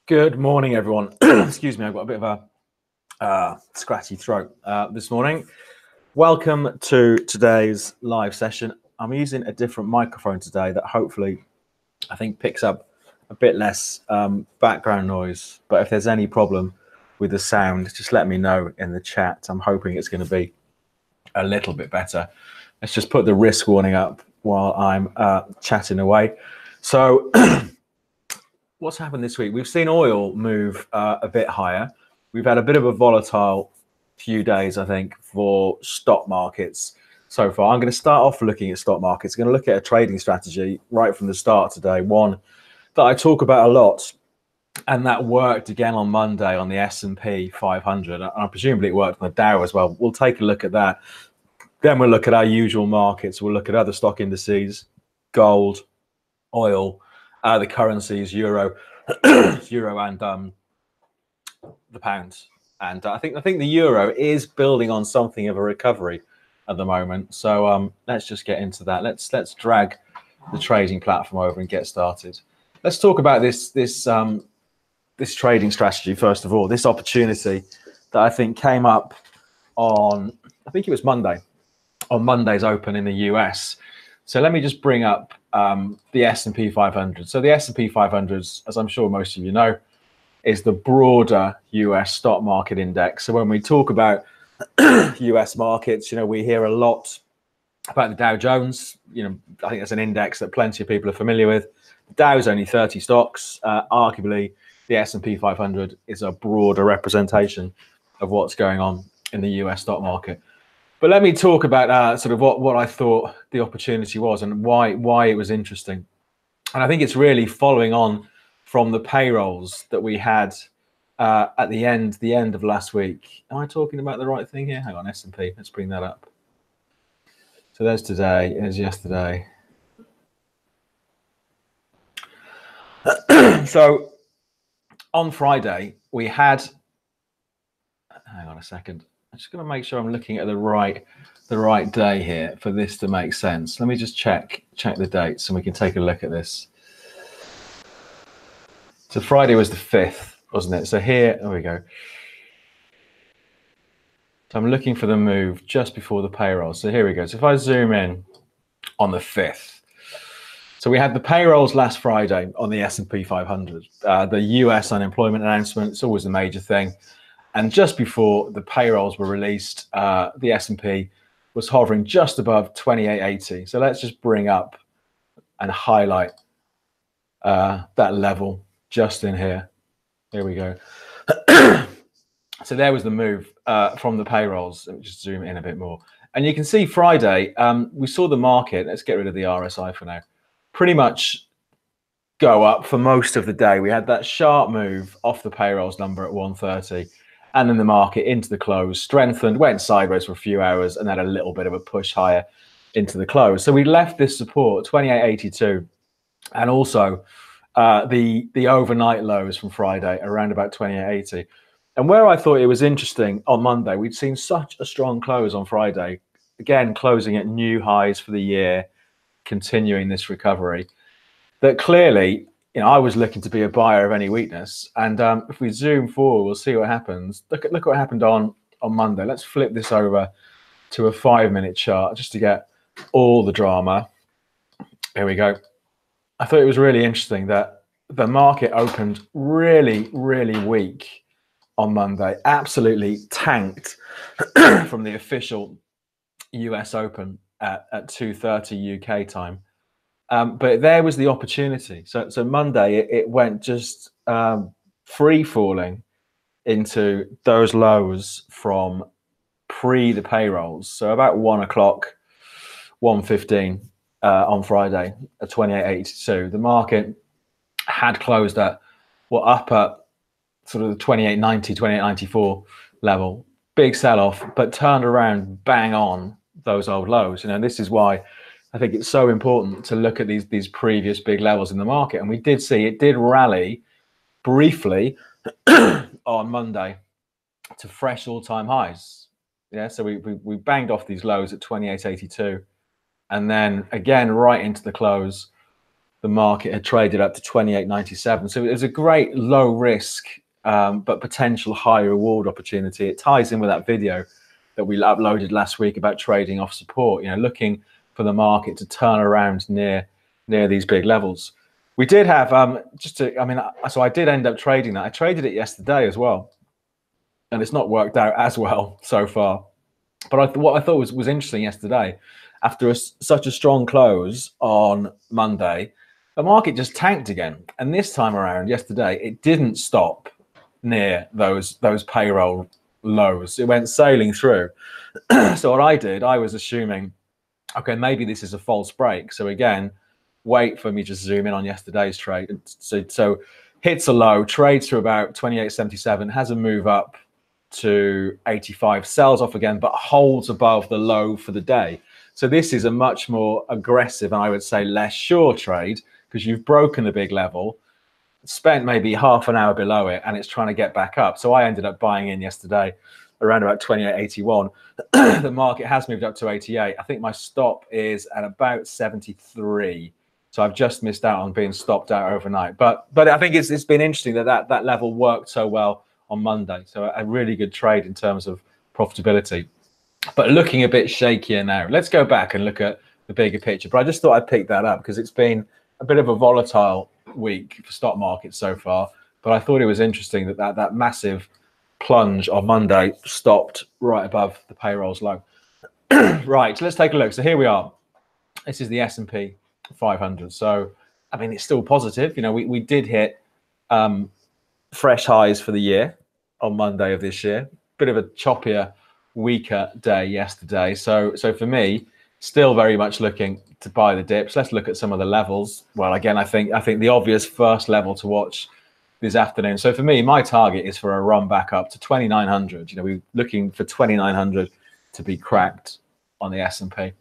Good morning, everyone. Excuse me, I've got a bit of a scratchy throat this morning. Welcome to today's live session. I'm using a different microphone today that hopefully I think picks up a bit less background noise. But if there's any problem with the sound, just let me know in the chat. I'm hoping it's going to be a little bit better. Let's just put the risk warning up while I'm chatting away. So what's happened this week? We've seen oil move a bit higher. We've had a bit of a volatile few days, I think, for stock markets so far. I'm going to start off looking at stock markets. I'm going to look at a trading strategy right from the start today, one that I talk about a lot, and that worked again on Monday on the S&P 500. And presumably it worked on the Dow as well. We'll take a look at that. Then we'll look at our usual markets. We'll look at other stock indices, gold, oil, the currencies, euro, euro, and the pound. And I think the euro is building on something of a recovery at the moment. So let's just get into that. Let's drag the trading platform over and get started. Let's talk about this trading strategy first of all. This opportunity that I think came up on, I think it was Monday, on Monday's open in the US. So let me just bring up the S&P 500. So the S&P 500, as I'm sure most of you know, is the broader US stock market index. So when we talk about US markets, we hear a lot about the Dow Jones. I think that's an index that plenty of people are familiar with. The Dow's only 30 stocks. Arguably, the S&P 500 is a broader representation of what's going on in the US stock market. But let me talk about sort of what I thought the opportunity was and why it was interesting. And I think it's really following on from the payrolls that we had at the end of last week. Am I talking about the right thing here? Hang on, S&P. Let's bring that up. So there's today. There's yesterday. So on Friday we had. Hang on a second. I'm just going to make sure I'm looking at the right day here for this to make sense. Let me just check the dates and we can take a look at this. So Friday was the 5th, wasn't it? So there we go. So I'm looking for the move just before the payroll. So here we go. So if I zoom in on the 5th. So we had the payrolls last Friday on the S&P 500. The US unemployment announcement, it's always a major thing. And just before the payrolls were released, the S&P was hovering just above 2880. So let's just bring up and highlight that level just in here. Here we go. So there was the move from the payrolls. Let me just zoom in a bit more. And you can see Friday, we saw the market, let's get rid of the RSI for now, pretty much go up for most of the day. We had that sharp move off the payrolls number at 130. And then the market into the close, strengthened, went sideways for a few hours, and then a little bit of a push higher into the close. So we left this support, 2882, and also the overnight lows from Friday around about 2880. And where I thought it was interesting on Monday, we'd seen such a strong close on Friday, again, closing at new highs for the year, continuing this recovery, that clearly, I was looking to be a buyer of any weakness. And if we zoom forward, we'll see what happens. Look what happened on Monday. Let's flip this over to a 5-minute chart just to get all the drama. Here we go. I thought it was really interesting that the market opened really, really weak on Monday, absolutely tanked from the official US Open at 2:30 UK time. But there was the opportunity. So Monday, it went just free falling into those lows from pre the payrolls. So about 1 o'clock, 1:15 on Friday at 2882. The market had closed at up at sort of the 2890, 2894 level. Big sell-off, but turned around bang on those old lows. This is why I think it's so important to look at these previous big levels in the market. And we did see it did rally briefly on Monday to fresh all-time highs. Yeah, so we banged off these lows at 2882. And then again, right into the close, the market had traded up to 28.97. So it was a great low risk, but potential high reward opportunity. It ties in with that video that we uploaded last week about trading off support, looking for the market to turn around near these big levels. We did have, so I did end up trading that. I traded it yesterday as well, and it's not worked out as well so far. But what I thought was interesting yesterday, after such a strong close on Monday, the market just tanked again. And this time around, yesterday, it didn't stop near those payroll lows. It went sailing through. So what I did, I was assuming, okay, maybe this is a false break. So again, wait for me to zoom in on yesterday's trade. So hits a low, trades to about 28.77, has a move up to 85, sells off again, but holds above the low for the day. So this is a much more aggressive, and I would say less sure trade, because you've broken the big level, spent maybe half an hour below it, and it's trying to get back up. So I ended up buying in yesterday around about 28.81. The market has moved up to 88. I think my stop is at about 73. So I've just missed out on being stopped out overnight. But I think it's been interesting that level worked so well on Monday. So a really good trade in terms of profitability. But looking a bit shakier now. Let's go back and look at the bigger picture. But I just thought I'd pick that up because it's been a bit of a volatile week for stock markets so far. But I thought it was interesting that massive plunge on Monday stopped right above the payrolls low. Right, so let's take a look. So here we are. This is the S&P 500. So, I mean, it's still positive. We did hit fresh highs for the year on Monday of this year. Bit of a choppier, weaker day yesterday. So for me, still very much looking to buy the dips. Let's look at some of the levels. Well, again, I think the obvious first level to watch this afternoon. So for me, my target is for a run back up to 2,900. We're looking for 2,900 to be cracked on the S&P.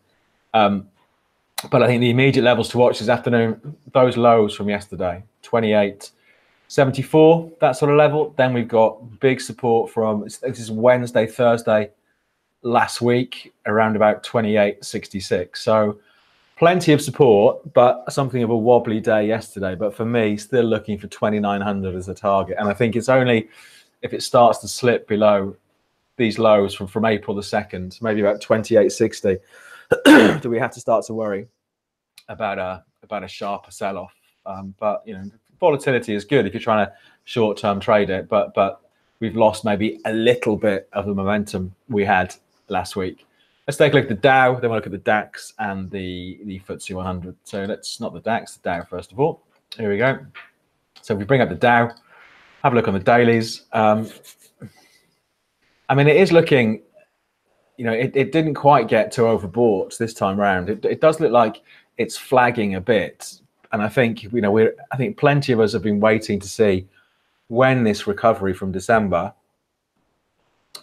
But I think the immediate levels to watch this afternoon, those lows from yesterday, 28.74, that sort of level. Then we've got big support from, this is Wednesday, Thursday last week, around about 28.66. So plenty of support, but something of a wobbly day yesterday. But for me, still looking for 2,900 as a target. And I think it's only if it starts to slip below these lows from April the 2nd, maybe about 28.60, do we have to start to worry about a sharper sell-off. But volatility is good if you're trying to short-term trade it, but we've lost maybe a little bit of the momentum we had last week. Let's take a look at the Dow, then we'll look at the DAX and the FTSE 100. So let's not the DAX, the Dow first of all. Here we go. So if we bring up the Dow, have a look on the dailies. I mean, it is looking, it didn't quite get to overbought this time around. It does look like it's flagging a bit. And I think, I think plenty of us have been waiting to see when this recovery from December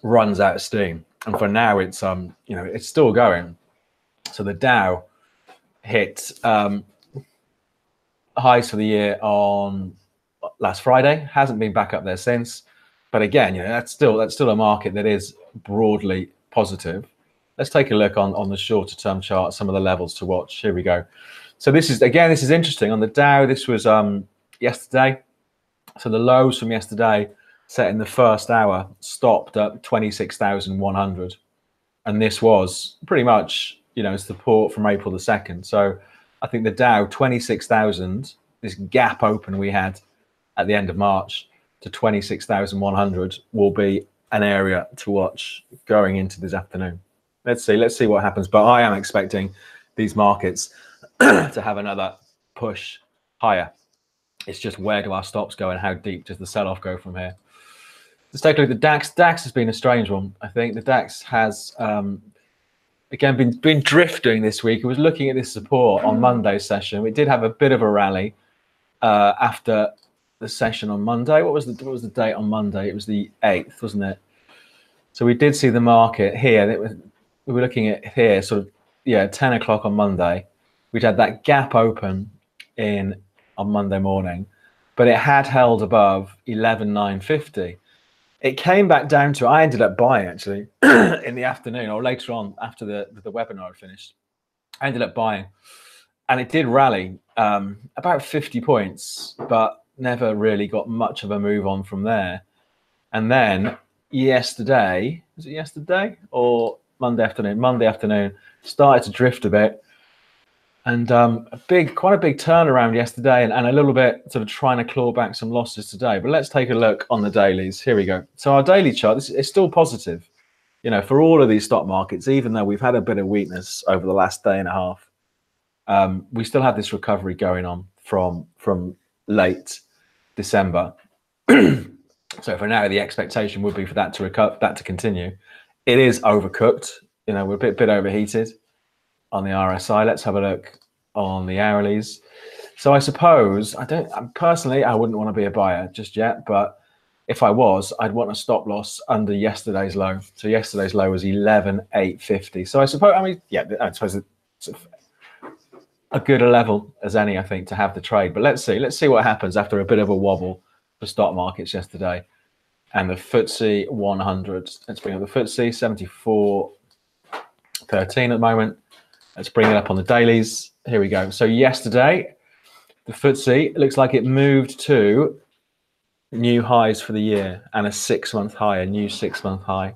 runs out of steam. And for now, it's it's still going. So the Dow hit highs for the year on last Friday, hasn't been back up there since. But again, that's still a market that is broadly positive. Let's take a look on the shorter term chart, some of the levels to watch. Here we go. So this is interesting. On the Dow, this was yesterday. So the lows from yesterday set in the first hour stopped at 26,100. And this was pretty much, support from April the 2nd. So I think the Dow, 26,000, this gap open we had at the end of March to 26,100 will be an area to watch going into this afternoon. Let's see what happens. But I am expecting these markets to have another push higher. It's just, where do our stops go and how deep does the sell-off go from here? Let's take a look at the DAX. DAX has been a strange one. I think the DAX has, again, been drifting this week. I was looking at this support on Monday's session. We did have a bit of a rally after the session on Monday. What was the date on Monday? It was the 8th, wasn't it? So we did see the market here. We were looking at here, sort of, 10 o'clock on Monday. We'd had that gap open on Monday morning, but it had held above 11,950. It came back down to, I ended up buying actually in the afternoon or later on after the webinar finished. I ended up buying, and it did rally about 50 points, but never really got much of a move on from there. And then yesterday, was it yesterday or Monday afternoon? Monday afternoon started to drift a bit, and quite a big turnaround yesterday, and a little bit sort of trying to claw back some losses today. But let's take a look on the dailies. Here we go. So our daily chart is still positive, for all of these stock markets, even though we've had a bit of weakness over the last day and a half. We still have this recovery going on from late December. So for now, the expectation would be for that to continue. It is overcooked. We're a bit overheated on the RSI. Let's have a look on the hourlies. So I suppose I wouldn't want to be a buyer just yet, but if I was, I'd want a stop loss under yesterday's low. So yesterday's low was 11,850. So I suppose, I suppose it's a good a level as any, I think, to have the trade. But let's see what happens after a bit of a wobble for stock markets yesterday. And the FTSE 100. Let's bring up the FTSE 74.13 at the moment. Let's bring it up on the dailies. Here we go. So yesterday, the FTSE looks like it moved to new highs for the year and a new 6-month high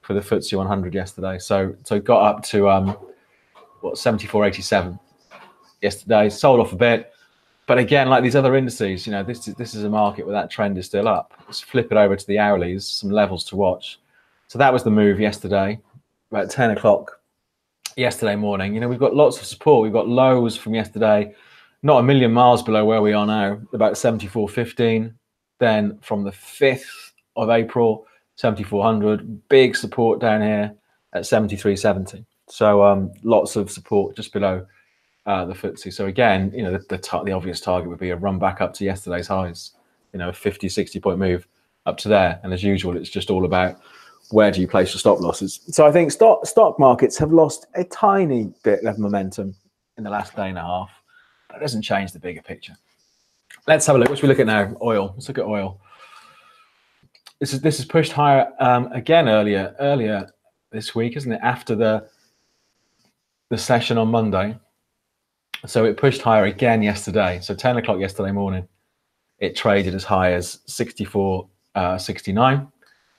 for the FTSE 100 yesterday. So it got up to 74.87 yesterday. Sold off a bit. But again, like these other indices, this is a market where that trend is still up. Let's flip it over to the hourlies, some levels to watch. So that was the move yesterday, about 10 o'clock yesterday morning. We've got lots of support. We've got lows from yesterday, not a million miles below where we are now, about 74.15. Then from the 5th of April, 7400, big support down here at 73.70. So lots of support just below the FTSE. So again, the obvious target would be a run back up to yesterday's highs, a 50, 60 point move up to there. And as usual, it's just all about where do you place your stop losses. So I think stock markets have lost a tiny bit of momentum in the last day and a half, but it doesn't change the bigger picture. Let's have a look. What should we look at now? Oil. Let's look at oil. This is pushed higher again earlier this week, isn't it? After the session on Monday. So it pushed higher again yesterday. So 10 o'clock yesterday morning, it traded as high as 64.69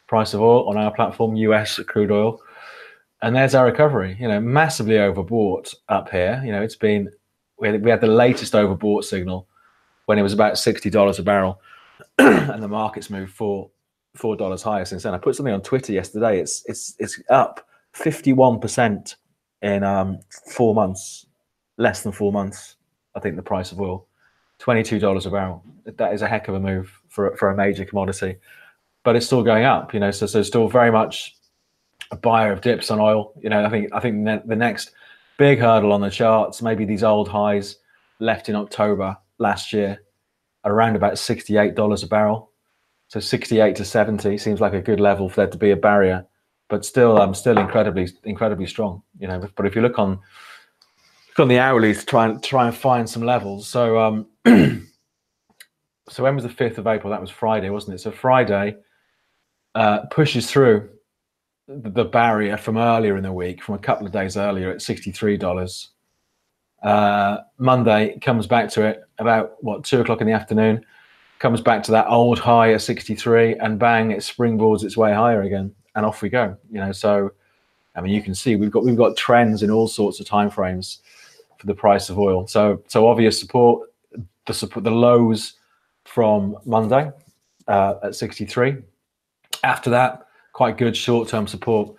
price of oil on our platform, US crude oil. And there's our recovery, massively overbought up here. We had the latest overbought signal when it was about $60 a barrel, and the market's moved $4 higher since then. I put something on Twitter yesterday. It's up 51% in 4 months. Less than 4 months, I think the price of oil, $22 a barrel. That is a heck of a move for a major commodity, but it's still going up. So still very much a buyer of dips on oil. I think the next big hurdle on the charts, maybe these old highs left in October last year, around about $68 a barrel. So 68 to 70 seems like a good level for there to be a barrier, but still incredibly strong. But if you look on the hourlies to try and find some levels. So so when was the 5th of April? That was Friday, wasn't it? So Friday pushes through the barrier from earlier in the week, from a couple of days earlier at $63. Monday comes back to it about 2 o'clock in the afternoon, comes back to that old high at 63, and bang, it springboards its way higher again, and off we go. So I mean, you can see we've got trends in all sorts of timeframes for the price of oil. So obvious support, the lows from Monday at 63. After that, quite good short-term support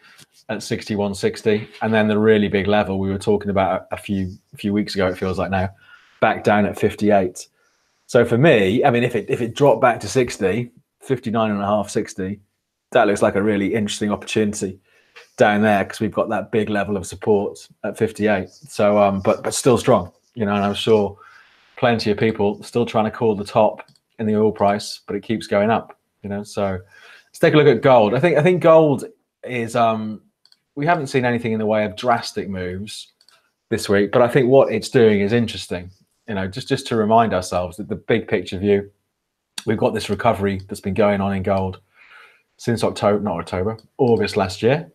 at 61.60, and then the really big level we were talking about a few weeks ago, it feels like now, back down at 58. So for me, I mean, if it dropped back to 60, 59.5, 60, that looks like a really interesting opportunity down there, because we've got that big level of support at 58. So but still strong, and I'm sure plenty of people still trying to call the top in the oil price, but it keeps going up, So let's take a look at gold. I think gold is we haven't seen anything in the way of drastic moves this week, but I think what it's doing is interesting. Just to remind ourselves that the big picture view, we've got this recovery that's been going on in gold since August last year.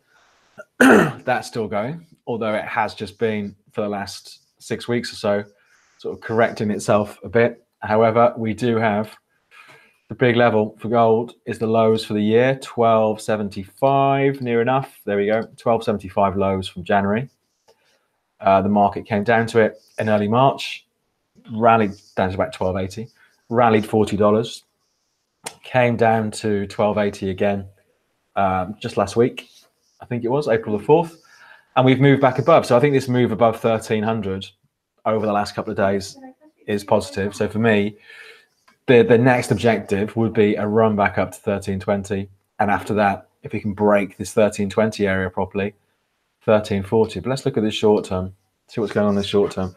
That's still going, although it has just been for the last 6 weeks or so sort of correcting itself a bit. However, we do have the big level for gold is the lows for the year, 1275, near enough. There we go, 1275 lows from January. The market came down to it in early March, rallied down to about 1280, rallied $40, came down to 1280 again just last week. I think it was April the 4th. And we've moved back above. So I think this move above 1300 over the last couple of days is positive. So for me, the next objective would be a run back up to 1320. And after that, if we can break this 1320 area properly, 1340. But let's look at this short term, see what's going on in the short term.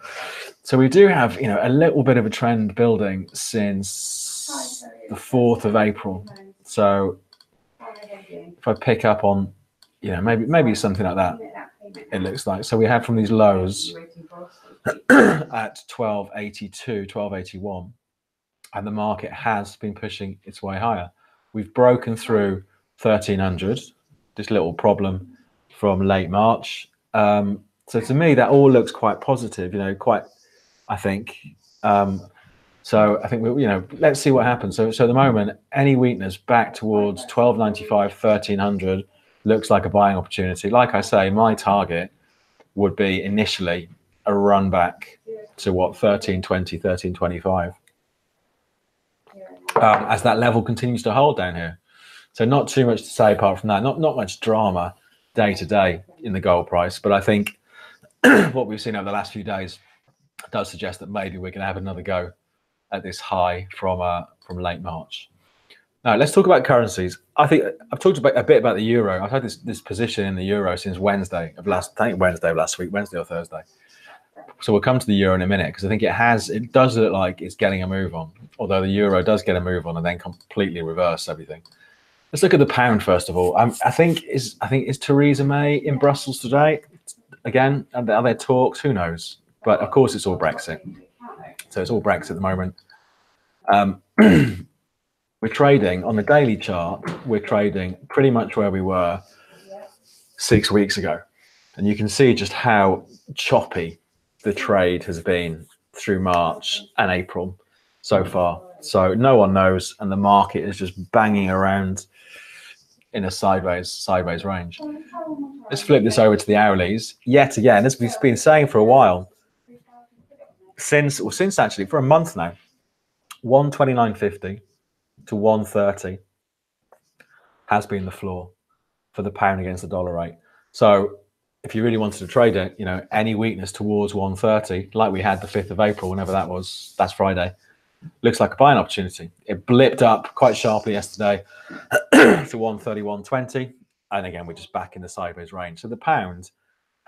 So we do have, you know, a little bit of a trend building since the 4th of April. So if I pick up on, you know, maybe something like that, it looks like. So we had from these lows at 1282, 1281, and the market has been pushing its way higher. We've broken through 1300, this little problem from late March. So to me, that all looks quite positive, you know, quite, I think. So I think, you know, let's see what happens. So at the moment, any weakness back towards 1295, 1300 looks like a buying opportunity. Like I say, my target would be initially a run back to what, 1320, 1325, as that level continues to hold down here. So not too much to say apart from that. Not much drama day to day in the gold price, but I think what we've seen over the last few days does suggest that maybe we're going to have another go at this high from late March. Now let's talk about currencies. I think I've talked a bit about the euro. I've had this position in the euro since Wednesday of last week, Wednesday or Thursday. So we'll come to the euro in a minute because I think it does look like it's getting a move on, although the euro does get a move on and then completely reverse everything. Let's look at the pound first of all. I think is Theresa May in Brussels today? Again, are there talks? Who knows? But of course, it's all Brexit. So it's all Brexit at the moment. We're trading on the daily chart. We're trading pretty much where we were 6 weeks ago, and you can see just how choppy the trade has been through March and April so far. So no one knows, and the market is just banging around in a sideways range. Let's flip this over to the hourlies. Yet again, as we've been saying for a while, since actually for a month now, 129.50 to 130 has been the floor for the pound against the dollar rate. So if you really wanted to trade it, you know, any weakness towards 130, like we had the 5th of April, whenever that was, that's Friday, looks like a buying opportunity. It blipped up quite sharply yesterday to 131.20, and again we're just back in the sideways range. So the pound,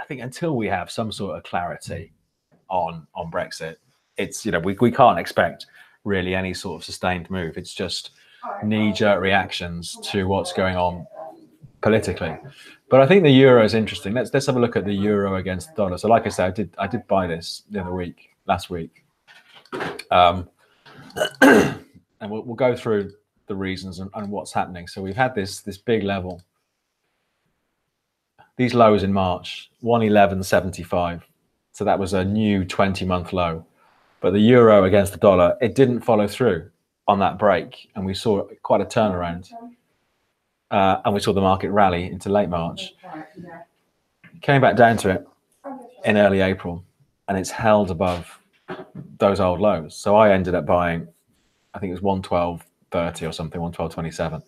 I think until we have some sort of clarity on Brexit, it's, you know, we can't expect really any sort of sustained move. It's just knee-jerk reactions to what's going on politically. But I think the euro is interesting. Let's have a look at the euro against the dollar. So like I said, I did buy this the other week, last week. And we'll go through the reasons and what's happening. So we've had this big level, these lows in March, 111.75. So that was a new 20-month low. But the euro against the dollar, it didn't follow through on that break, and we saw quite a turnaround. And we saw the market rally into late March. Came back down to it in early April, and it's held above those old lows. So I ended up buying, I think it was 112.30 or something, 112.27.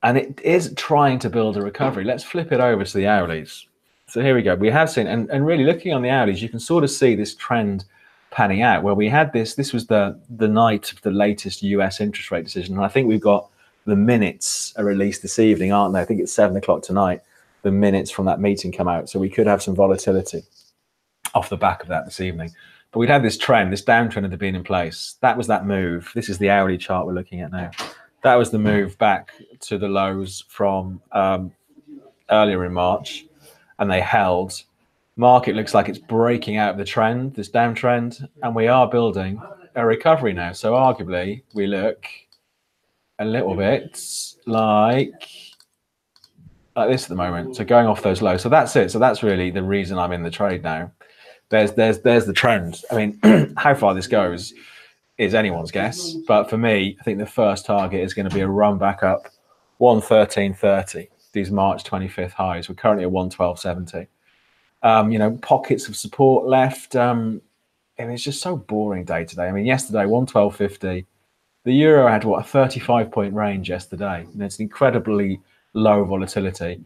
And it is trying to build a recovery. Let's flip it over to the hourlies. So here we go. We have seen, and really looking on the hourlies, you can sort of see this trend panning out where we had this was the night of the latest US interest rate decision. And I think we've got the minutes are released this evening, aren't they? I think it's 7 o'clock tonight. The minutes from that meeting come out. So we could have some volatility off the back of that this evening. But we'd had this trend, this downtrend had been in place. That was that move. This is the hourly chart we're looking at now. That was the move back to the lows from earlier in March, and they held. Market looks like it's breaking out of the trend, this downtrend, and we are building a recovery now. So arguably, we look a little bit like this at the moment. So going off those lows. So that's it. So that's really the reason I'm in the trade now. there's the trend. I mean, how far this goes is anyone's guess. But for me, I think the first target is going to be a run back up 113.30. These March 25th highs. We're currently at 112.70. You know, pockets of support left. And it's just so boring day today. I mean, yesterday 112.50. The euro had what, a 35-point range yesterday. And it's incredibly low volatility.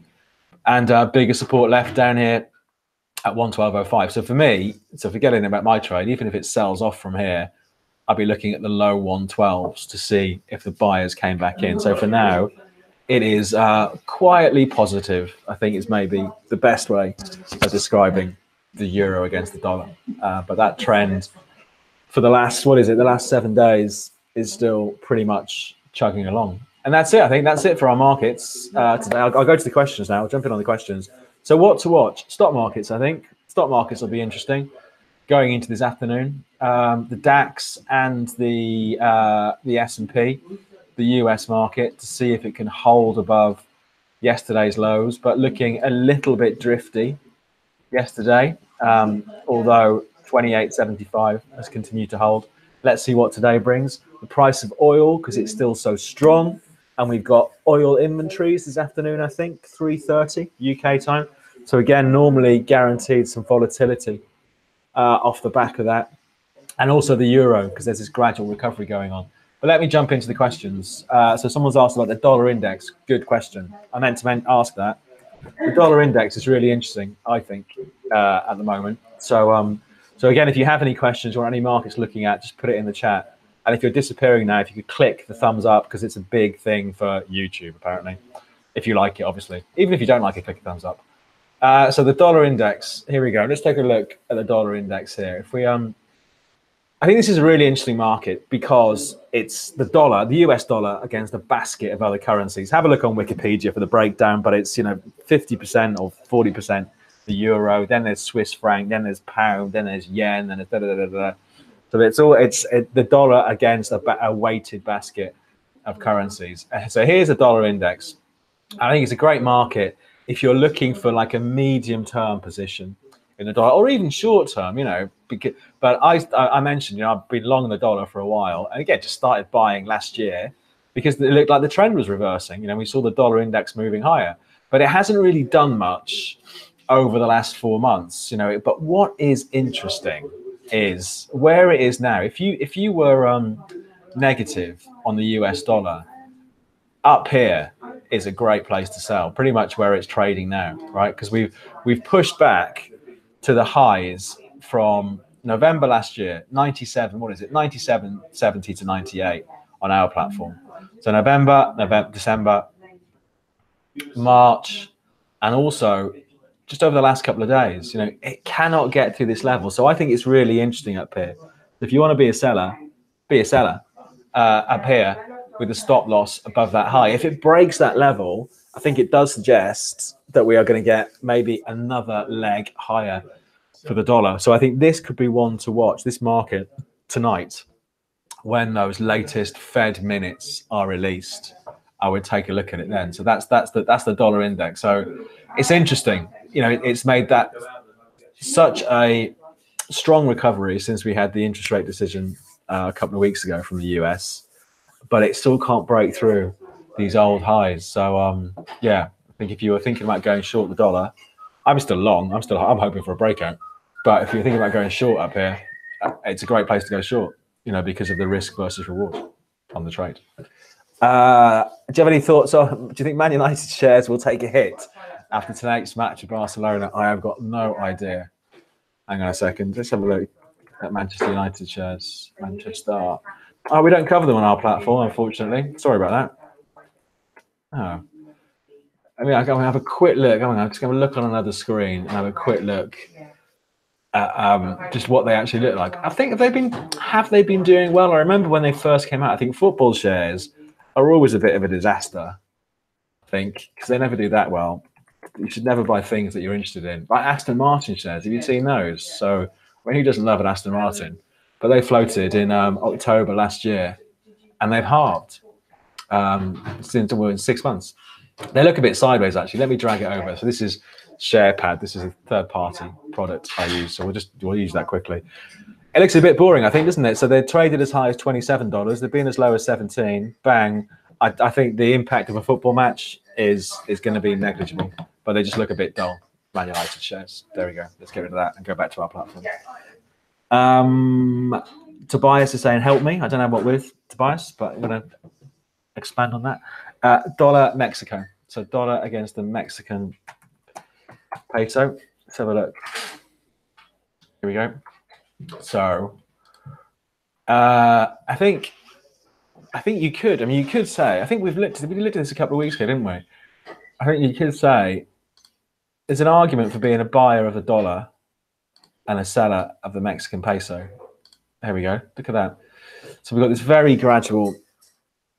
And bigger support left down here at 112.05. So for me, so forgetting about my trade, even if it sells off from here, I'll be looking at the low 112s to see if the buyers came back in. So for now, it is quietly positive. I think it's maybe the best way of describing the euro against the dollar. But that trend for the last, the last 7 days is still pretty much chugging along. And that's it. I think that's it for our markets today. I'll go to the questions now. I'll jump in on the questions. So what to watch? Stock markets, I think. Stock markets will be interesting going into this afternoon. The DAX and the S&P, the US market, to see if it can hold above yesterday's lows, but looking a little bit drifty yesterday, although 28.75 has continued to hold. Let's see what today brings. The price of oil, because it's still so strong, and we've got oil inventories this afternoon, I think, 3:30 UK time. So again, normally guaranteed some volatility off the back of that. And also the euro, because there's this gradual recovery going on. But let me jump into the questions. So someone's asked about the dollar index. Good question. I meant to ask that. The dollar index is really interesting, I think, at the moment. So again, if you have any questions or any markets looking at, just put it in the chat. And if you're disappearing now, if you could click the thumbs up, because it's a big thing for YouTube, apparently. If you like it, obviously. Even if you don't like it, click a thumbs up. So the dollar index, here we go. Let's take a look at the dollar index here. If we, I think this is a really interesting market because it's the dollar, the US dollar against a basket of other currencies. Have a look on Wikipedia for the breakdown, but it's, 50% or 40% the euro, then there's Swiss franc, then there's pound, then there's yen, then there's da-da-da-da-da. So it's the dollar against a weighted basket of currencies. So here's the dollar index. I think it's a great market if you're looking for like a medium-term position in the dollar, or even short-term, But I mentioned, I've been long the dollar for a while, and again, just started buying last year because it looked like the trend was reversing. We saw the dollar index moving higher, but it hasn't really done much over the last 4 months. But what is interesting is where it is now. If you were negative on the US dollar, up here is a great place to sell, pretty much where it's trading now, right? Because we've pushed back to the highs from November last year, 97.70 to 98 on our platform. So November, December, March, and also just over the last couple of days, it cannot get to this level. So I think it's really interesting up here. If you want to be a seller up here with a stop loss above that high. If it breaks that level, I think it does suggest that we are going to get maybe another leg higher for the dollar. So I think this could be one to watch, this market tonight, when those latest Fed minutes are released. I would take a look at it then. So that's the dollar index. So it's interesting. It's made that such a strong recovery since we had the interest rate decision a couple of weeks ago from the US, but it still can't break through these old highs. So yeah, I think if you were thinking about going short the dollar, I'm still long. I'm hoping for a breakout. But if you're thinking about going short up here, it's a great place to go short, because of the risk versus reward on the trade. Do you have any thoughts on, do you think Man United shares will take a hit after tonight's match with Barcelona? I have got no idea. Hang on a second. Let's have a look at Manchester United shares. Manchester. Oh, we don't cover them on our platform, unfortunately. Sorry about that. Oh. I mean, I'm going to have a quick look. I'm just going to look on another screen and have a quick look at just what they actually look like. I think have they been doing well? I remember when they first came out, I think football shares are always a bit of a disaster, I think, because they never do that well. You should never buy things that you're interested in. Like Aston Martin shares, have you seen those? So, who doesn't love an Aston Martin? But they floated in October last year, and they've halved since in 6 months. They look a bit sideways, actually. Let me drag it over. So this is share pad. This is a third-party product I use, so we'll use that quickly. It looks a bit boring, I think, doesn't it? So they're traded as high as $27. They've been as low as 17. Bang. I think the impact of a football match is going to be negligible, but they just look a bit dull. Man United shares. There we go. Let's get rid of that and go back to our platform. Tobias is saying, help me. I don't know what with Tobias, but I'm going to expand on that. Dollar Mexico. So dollar against the Mexican peso. Let's have a look. Here we go. So I think you could. I mean, you could say. I think we looked at this a couple of weeks ago, didn't we? I think you could say there's an argument for being a buyer of the dollar and a seller of the Mexican peso. There we go. Look at that. So we've got this very gradual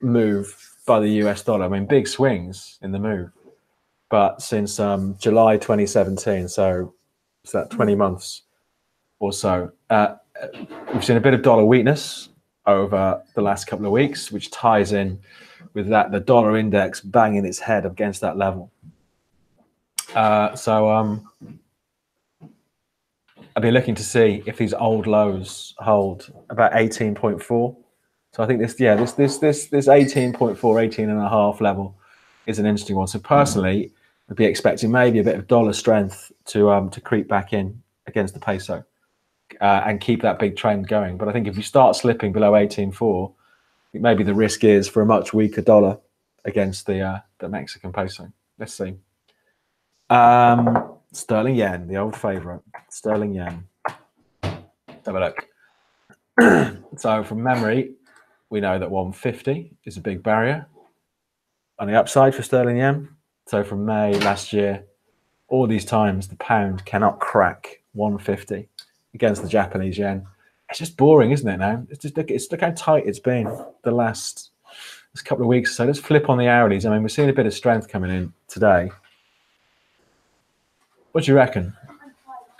move by the US dollar. I mean, big swings in the move, but since July 2017, so it's that 20 months or so, we've seen a bit of dollar weakness over the last couple of weeks, which ties in with that the dollar index banging its head against that level. So I've been looking to see if these old lows hold about 18.4. So I think this 18.4, 18.5 level is an interesting one. So personally, I'd be expecting maybe a bit of dollar strength to creep back in against the peso and keep that big trend going. But I think if you start slipping below 18.4, maybe the risk is for a much weaker dollar against the Mexican peso. Let's see. Sterling yen, the old favorite. Sterling yen. Let's have a look. So from memory, we know that 150 is a big barrier on the upside for sterling yen. So from May last year, all these times the pound cannot crack 150 against the Japanese yen. It's just boring, isn't it now? Look how tight it's been the last couple of weeks. So let's flip on the hourlies. I mean, we're seeing a bit of strength coming in today. What do you reckon?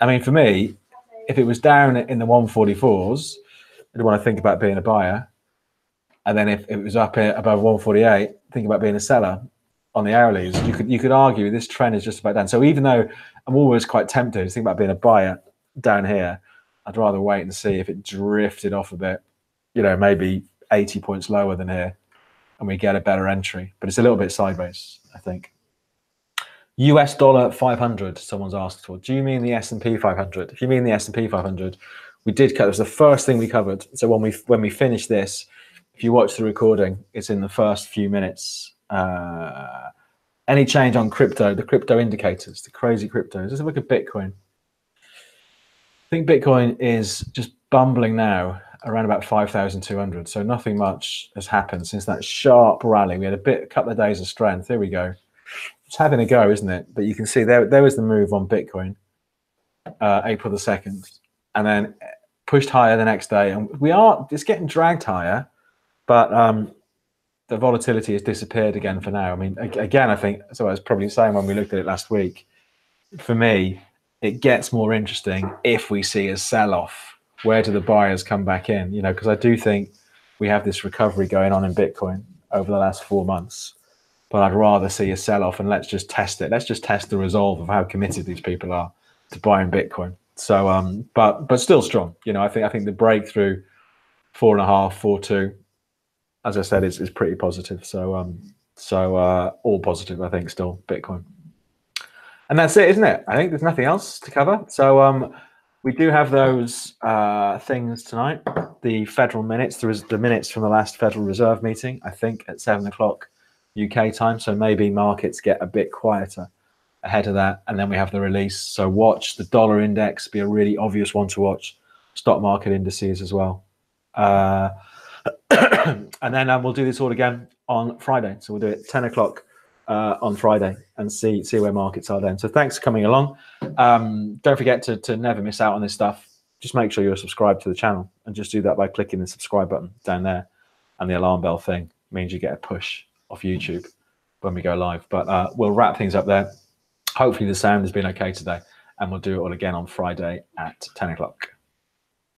I mean, for me, if it was down in the 144s, I'd want to think about being a buyer. And then if it was up above 148, think about being a seller on the hourlies. You could argue this trend is just about done. So even though I'm always quite tempted to think about being a buyer down here, I'd rather wait and see if it drifted off a bit, maybe 80 points lower than here, and we get a better entry. But it's a little bit sideways, I think. US dollar 500, someone's asked for. Do you mean the S&P 500? If you mean the S&P 500, we did cover. It was the first thing we covered. So when we finish this, if you watch the recording, it's in the first few minutes. Any change on crypto, the crypto indicators, the crazy cryptos. Let's have a look at Bitcoin. I think Bitcoin is just bumbling now around about 5,200. So nothing much has happened since that sharp rally. We had a couple of days of strength. Here we go. It's having a go, isn't it? But you can see there was the move on Bitcoin, April the 2nd, and then pushed higher the next day. And it's getting dragged higher, but the volatility has disappeared again for now. I mean, again, I think, so I was probably saying when we looked at it last week, for me, it gets more interesting if we see a sell-off. Where do the buyers come back in? Because I do think we have this recovery going on in Bitcoin over the last 4 months. But I'd rather see a sell-off, and let's just test it. Let's just test the resolve of how committed these people are to buying Bitcoin. So, but still strong. I think the breakthrough 4.5, 4.2, as I said, is pretty positive. So all positive, I think, still Bitcoin. And that's it, isn't it? I think there's nothing else to cover. So we do have those things tonight. The federal minutes. There is the minutes from the last Federal Reserve meeting, I think, at 7 o'clock. UK time, so maybe markets get a bit quieter ahead of that, and then we have the release. So watch the dollar index, be a really obvious one to watch. Stock market indices as well, and then we'll do this all again on Friday. So we'll do it 10 o'clock on Friday and see where markets are then. So thanks for coming along. Don't forget to never miss out on this stuff. Just make sure you're subscribed to the channel, and just do that by clicking the subscribe button down there, and the alarm bell thing means you get a push off YouTube when we go live. But we'll wrap things up there. Hopefully the sound has been okay today, and we'll do it all again on Friday at 10 o'clock.